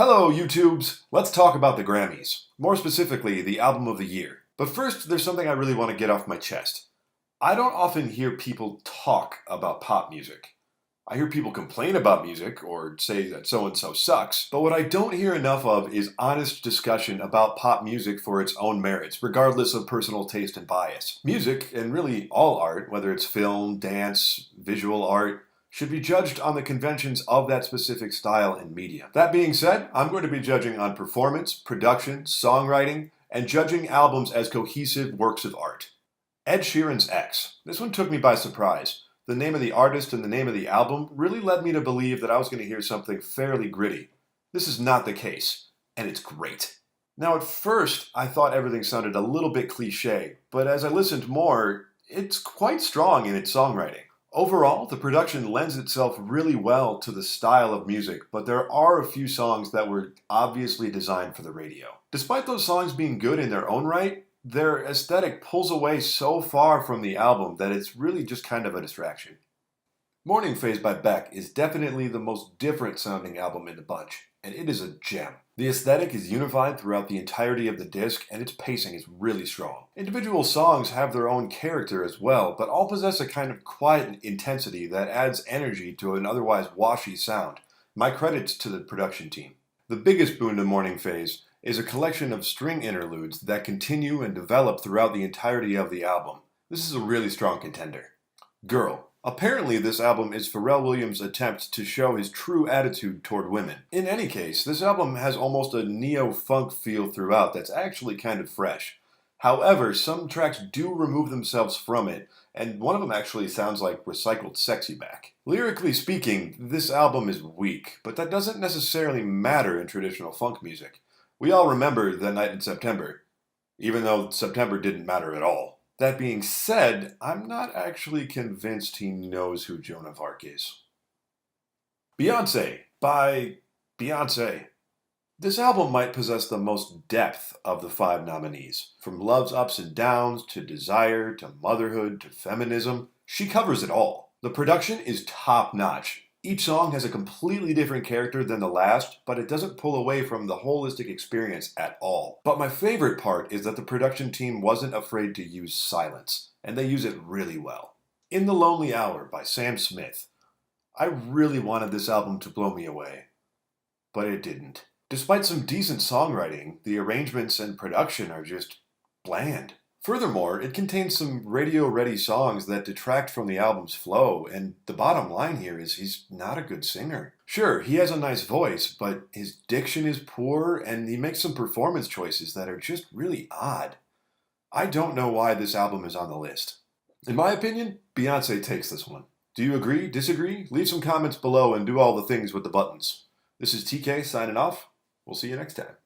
Hello, YouTubes! Let's talk about the Grammys. More specifically, the Album of the Year. But first, there's something I really want to get off my chest. I don't often hear people talk about pop music. I hear people complain about music, or say that so-and-so sucks, but what I don't hear enough of is honest discussion about pop music for its own merits, regardless of personal taste and bias. Music, and really all art, whether it's film, dance, visual art, should be judged on the conventions of that specific style and medium. That being said, I'm going to be judging on performance, production, songwriting, and judging albums as cohesive works of art. Ed Sheeran's X. This one took me by surprise. The name of the artist and the name of the album really led me to believe that I was going to hear something fairly gritty. This is not the case, and it's great. Now at first, I thought everything sounded a little bit cliche, but as I listened more, it's quite strong in its songwriting. Overall, the production lends itself really well to the style of music, but there are a few songs that were obviously designed for the radio. Despite those songs being good in their own right, their aesthetic pulls away so far from the album that it's really just kind of a distraction. Morning Phase by Beck is definitely the most different sounding album in the bunch, and it is a gem. The aesthetic is unified throughout the entirety of the disc, and its pacing is really strong. Individual songs have their own character as well, but all possess a kind of quiet intensity that adds energy to an otherwise washy sound. My credits to the production team. The biggest boon to Morning Phase is a collection of string interludes that continue and develop throughout the entirety of the album. This is a really strong contender. Girl. Apparently this album is Pharrell Williams' attempt to show his true attitude toward women. In any case, this album has almost a neo-funk feel throughout that's actually kind of fresh. However, some tracks do remove themselves from it, and one of them actually sounds like recycled Sexy Back. Lyrically speaking, this album is weak, but that doesn't necessarily matter in traditional funk music. We all remember That Night in September, even though September didn't matter at all. That being said, I'm not actually convinced he knows who Joan of Arc is. Beyoncé by Beyoncé. This album might possess the most depth of the 5 nominees. From love's ups and downs, to desire, to motherhood, to feminism, she covers it all. The production is top-notch. Each song has a completely different character than the last, but it doesn't pull away from the holistic experience at all. But my favorite part is that the production team wasn't afraid to use silence, and they use it really well. In the Lonely Hour by Sam Smith. I really wanted this album to blow me away, but it didn't. Despite some decent songwriting, the arrangements and production are just bland. Furthermore, it contains some radio-ready songs that detract from the album's flow, and the bottom line here is he's not a good singer. Sure, he has a nice voice, but his diction is poor, and he makes some performance choices that are just really odd. I don't know why this album is on the list. In my opinion, Beyoncé takes this one. Do you agree? Disagree? Leave some comments below and do all the things with the buttons. This is TK signing off. We'll see you next time.